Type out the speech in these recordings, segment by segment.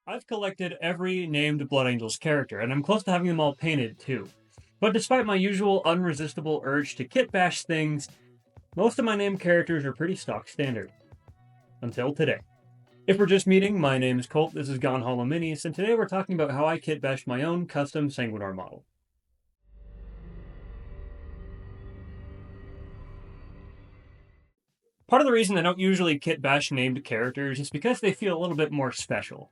I've collected every named Blood Angels character, and I'm close to having them all painted too. But despite my usual unresistible urge to kitbash things, most of my named characters are pretty stock standard. Until today. If we're just meeting, my name is Colt, this is Gone Hollow Minis, and today we're talking about how I kitbashed my own custom Sanguinor model. Part of the reason I don't usually kitbash named characters is because they feel a little bit more special.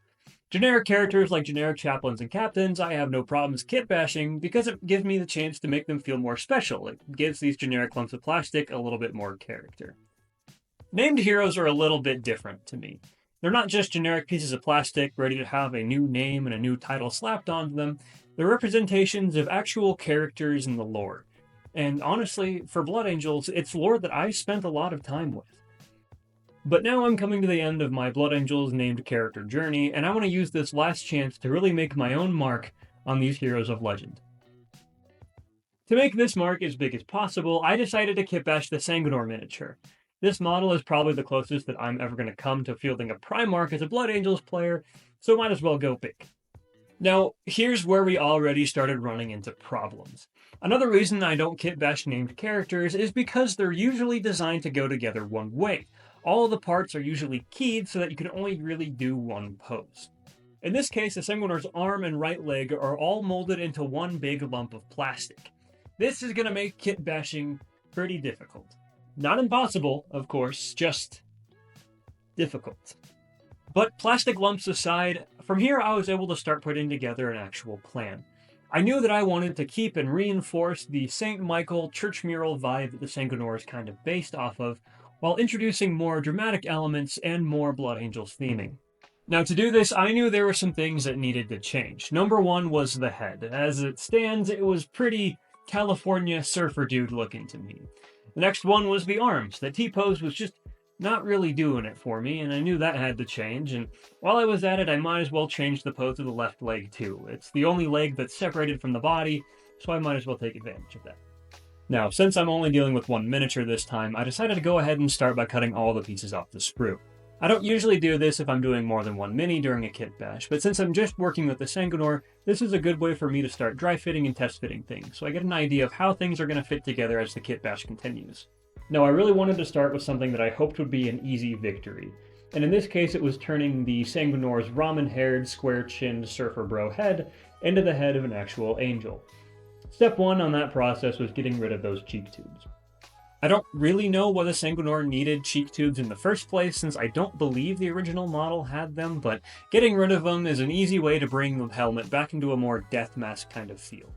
Generic characters like generic chaplains and captains, I have no problems kitbashing because it gives me the chance to make them feel more special. It gives these generic lumps of plastic a little bit more character. Named heroes are a little bit different to me. They're not just generic pieces of plastic ready to have a new name and a new title slapped onto them. They're representations of actual characters in the lore. And honestly, for Blood Angels, it's lore that I spent a lot of time with. But now I'm coming to the end of my Blood Angels named character journey, and I want to use this last chance to really make my own mark on these heroes of legend. To make this mark as big as possible, I decided to kitbash the Sanguinor miniature. This model is probably the closest that I'm ever going to come to fielding a Primarch as a Blood Angels player, so might as well go big. Now, here's where we already started running into problems. Another reason I don't kitbash named characters is because they're usually designed to go together one way. All of the parts are usually keyed so that you can only really do one pose. In this case, the Sanguinor's arm and right leg are all molded into one big lump of plastic. This is going to make kitbashing pretty difficult. Not impossible, of course, just difficult. But plastic lumps aside, from here I was able to start putting together an actual plan. I knew that I wanted to keep and reinforce the St. Michael church mural vibe that the Sanguinor is kind of based off of, while introducing more dramatic elements and more Blood Angels theming. Now to do this, I knew there were some things that needed to change. Number one was the head. As it stands, it was pretty California surfer dude looking to me. The next one was the arms. The T-pose was just not really doing it for me, and I knew that had to change, and while I was at it, I might as well change the pose of the left leg too. It's the only leg that's separated from the body, so I might as well take advantage of that. Now, since I'm only dealing with one miniature this time, I decided to go ahead and start by cutting all the pieces off the sprue. I don't usually do this if I'm doing more than one mini during a kit bash, but since I'm just working with the Sanguinor, this is a good way for me to start dry fitting and test fitting things, so I get an idea of how things are going to fit together as the kit bash continues. Now, I really wanted to start with something that I hoped would be an easy victory, and in this case it was turning the Sanguinor's ramen-haired, square-chinned surfer bro head into the head of an actual angel. Step one on that process was getting rid of those cheek tubes. I don't really know why the Sanguinor needed cheek tubes in the first place, since I don't believe the original model had them, but getting rid of them is an easy way to bring the helmet back into a more death mask kind of feel.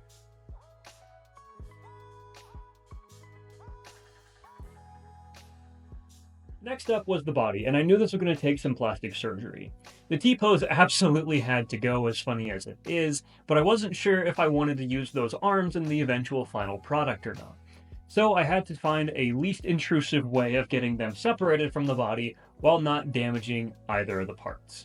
Next up was the body, and I knew this was going to take some plastic surgery. The T-pose absolutely had to go, as funny as it is, but I wasn't sure if I wanted to use those arms in the eventual final product or not. So I had to find a least intrusive way of getting them separated from the body while not damaging either of the parts.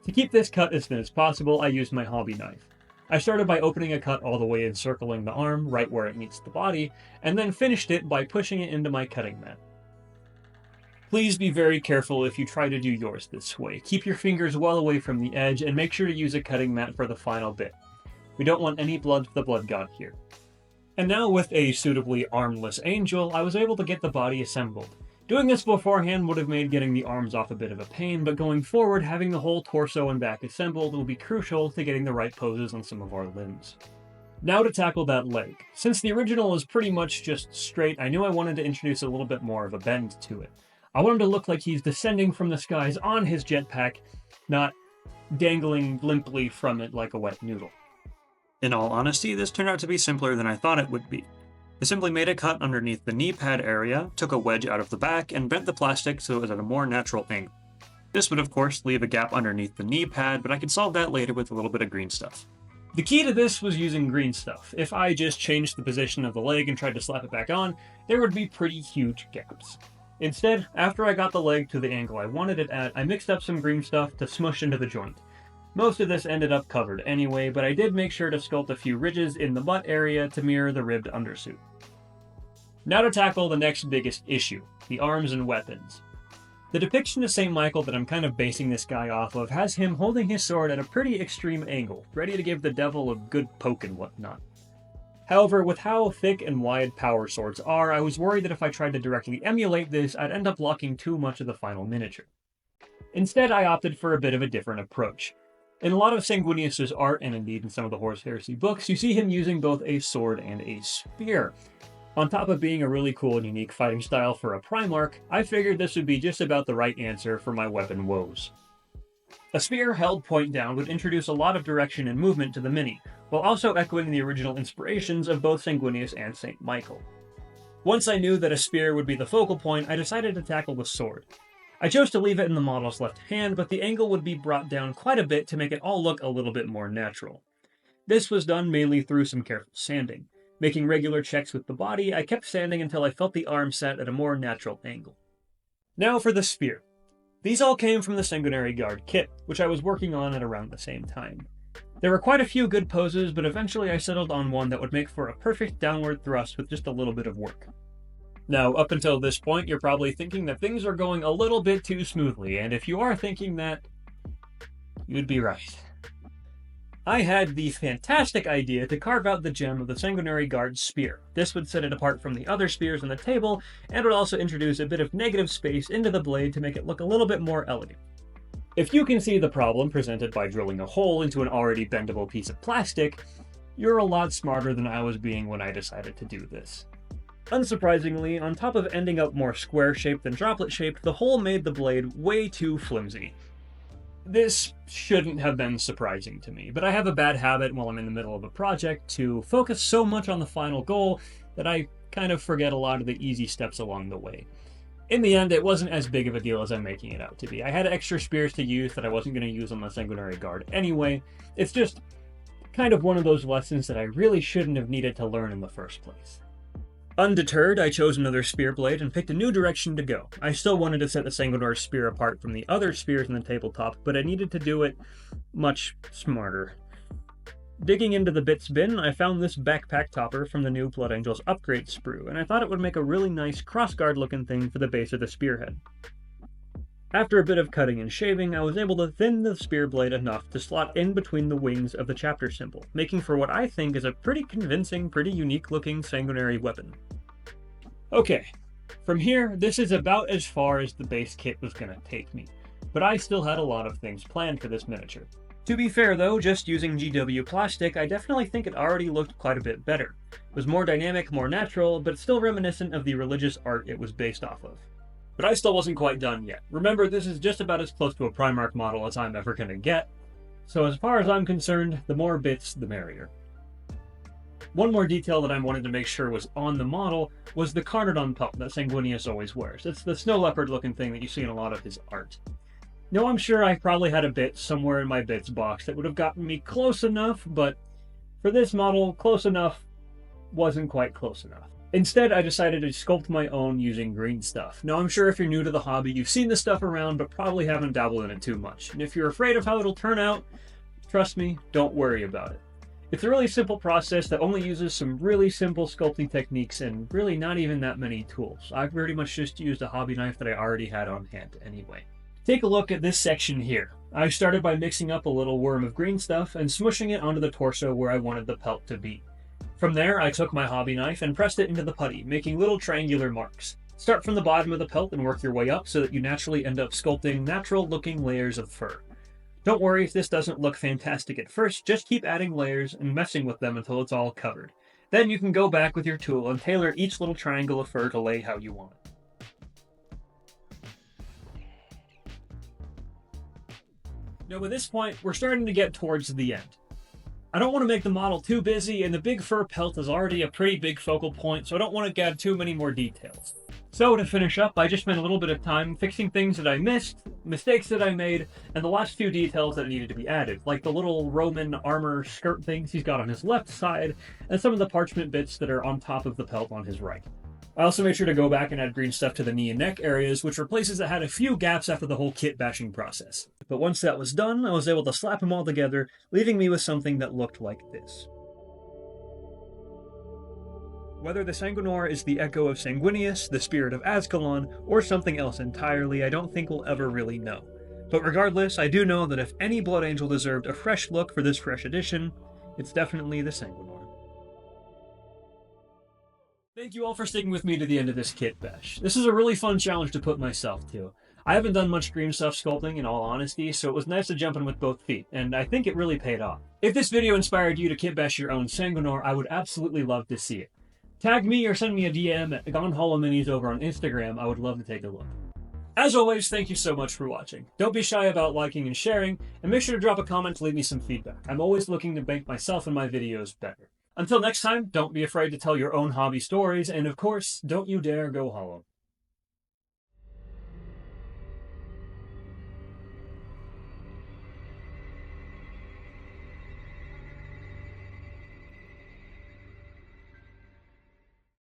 To keep this cut as thin as possible, I used my hobby knife. I started by opening a cut all the way encircling the arm, right where it meets the body, and then finished it by pushing it into my cutting mat. Please be very careful if you try to do yours this way. Keep your fingers well away from the edge and make sure to use a cutting mat for the final bit. We don't want any blood for the blood god here. And now with a suitably armless angel, I was able to get the body assembled. Doing this beforehand would have made getting the arms off a bit of a pain, but going forward, having the whole torso and back assembled will be crucial to getting the right poses on some of our limbs. Now to tackle that leg. Since the original was pretty much just straight, I knew I wanted to introduce a little bit more of a bend to it. I want him to look like he's descending from the skies on his jetpack, not dangling limply from it like a wet noodle. In all honesty, this turned out to be simpler than I thought it would be. I simply made a cut underneath the knee pad area, took a wedge out of the back, and bent the plastic so it was at a more natural angle. This would of course leave a gap underneath the knee pad, but I could solve that later with a little bit of Greenstuff. The key to this was using Greenstuff. If I just changed the position of the leg and tried to slap it back on, there would be pretty huge gaps. Instead, after I got the leg to the angle I wanted it at, I mixed up some Greenstuff to smush into the joint. Most of this ended up covered anyway, but I did make sure to sculpt a few ridges in the butt area to mirror the ribbed undersuit. Now to tackle the next biggest issue, the arms and weapons. The depiction of St. Michael that I'm kind of basing this guy off of has him holding his sword at a pretty extreme angle, ready to give the devil a good poke and whatnot. However, with how thick and wide power swords are, I was worried that if I tried to directly emulate this, I'd end up blocking too much of the final miniature. Instead, I opted for a bit of a different approach. In a lot of Sanguinius' art, and indeed in some of the Horus Heresy books, you see him using both a sword and a spear. On top of being a really cool and unique fighting style for a Primarch, I figured this would be just about the right answer for my weapon woes. A spear held point down would introduce a lot of direction and movement to the mini, while also echoing the original inspirations of both Sanguinius and St. Michael. Once I knew that a spear would be the focal point, I decided to tackle the sword. I chose to leave it in the model's left hand, but the angle would be brought down quite a bit to make it all look a little bit more natural. This was done mainly through some careful sanding. Making regular checks with the body, I kept sanding until I felt the arm set at a more natural angle. Now for the spear. These all came from the Sanguinary Guard kit, which I was working on at around the same time. There were quite a few good poses, but eventually I settled on one that would make for a perfect downward thrust with just a little bit of work. Now, up until this point, you're probably thinking that things are going a little bit too smoothly, and if you are thinking that, you'd be right. I had the fantastic idea to carve out the gem of the Sanguinary Guard's spear. This would set it apart from the other spears on the table, and would also introduce a bit of negative space into the blade to make it look a little bit more elegant. If you can see the problem presented by drilling a hole into an already bendable piece of plastic, you're a lot smarter than I was being when I decided to do this. Unsurprisingly, on top of ending up more square-shaped than droplet-shaped, the hole made the blade way too flimsy. This shouldn't have been surprising to me, but I have a bad habit while I'm in the middle of a project to focus so much on the final goal that I kind of forget a lot of the easy steps along the way. In the end, it wasn't as big of a deal as I'm making it out to be. I had extra spears to use that I wasn't going to use on the Sanguinary Guard anyway. It's just kind of one of those lessons that I really shouldn't have needed to learn in the first place. Undeterred, I chose another spear blade and picked a new direction to go. I still wanted to set the Sanguinor spear apart from the other spears in the tabletop, but I needed to do it much smarter. Digging into the bits bin, I found this backpack topper from the new Blood Angels upgrade sprue, and I thought it would make a really nice crossguard looking thing for the base of the spearhead. After a bit of cutting and shaving, I was able to thin the spear blade enough to slot in between the wings of the chapter symbol, making for what I think is a pretty convincing, pretty unique looking sanguinary weapon. Okay, from here, this is about as far as the base kit was going to take me, but I still had a lot of things planned for this miniature. To be fair though, just using GW plastic, I definitely think it already looked quite a bit better. It was more dynamic, more natural, but still reminiscent of the religious art it was based off of. But I still wasn't quite done yet. Remember, this is just about as close to a Primarch model as I'm ever going to get, so as far as I'm concerned, the more bits, the merrier. One more detail that I wanted to make sure was on the model was the Carnodon pelt that Sanguinius always wears. It's the snow leopard looking thing that you see in a lot of his art. Now, I'm sure I probably had a bit somewhere in my bits box that would have gotten me close enough, but for this model, close enough wasn't quite close enough. Instead, I decided to sculpt my own using Greenstuff. Now, I'm sure if you're new to the hobby, you've seen this stuff around, but probably haven't dabbled in it too much. And if you're afraid of how it'll turn out, trust me, don't worry about it. It's a really simple process that only uses some really simple sculpting techniques and really not even that many tools. I've pretty much just used a hobby knife that I already had on hand anyway. Take a look at this section here. I started by mixing up a little worm of Greenstuff and smushing it onto the torso where I wanted the pelt to be. From there, I took my hobby knife and pressed it into the putty, making little triangular marks. Start from the bottom of the pelt and work your way up so that you naturally end up sculpting natural-looking layers of fur. Don't worry if this doesn't look fantastic at first, just keep adding layers and messing with them until it's all covered. Then you can go back with your tool and tailor each little triangle of fur to lay how you want it. Now at this point, we're starting to get towards the end. I don't want to make the model too busy, and the big fur pelt is already a pretty big focal point, so I don't want to add too many more details. So to finish up, I just spent a little bit of time fixing things that I missed, mistakes that I made, and the last few details that needed to be added, like the little Roman armor skirt things he's got on his left side, and some of the parchment bits that are on top of the pelt on his right. I also made sure to go back and add Greenstuff to the knee and neck areas, which were places that had a few gaps after the whole kit bashing process. But once that was done, I was able to slap them all together, leaving me with something that looked like this. Whether the Sanguinor is the echo of Sanguinius, the spirit of Ascalon, or something else entirely, I don't think we'll ever really know. But regardless, I do know that if any Blood Angel deserved a fresh look for this fresh edition, it's definitely the Sanguinor. Thank you all for sticking with me to the end of this kit bash. This is a really fun challenge to put myself to. I haven't done much Greenstuff sculpting in all honesty, so it was nice to jump in with both feet, and I think it really paid off. If this video inspired you to kitbash your own Sanguinor, I would absolutely love to see it. Tag me or send me a DM at Gone Hollow Minis over on Instagram. I would love to take a look. As always, thank you so much for watching. Don't be shy about liking and sharing, and make sure to drop a comment to leave me some feedback. I'm always looking to make myself and my videos better. Until next time, don't be afraid to tell your own hobby stories, and of course, don't you dare go hollow.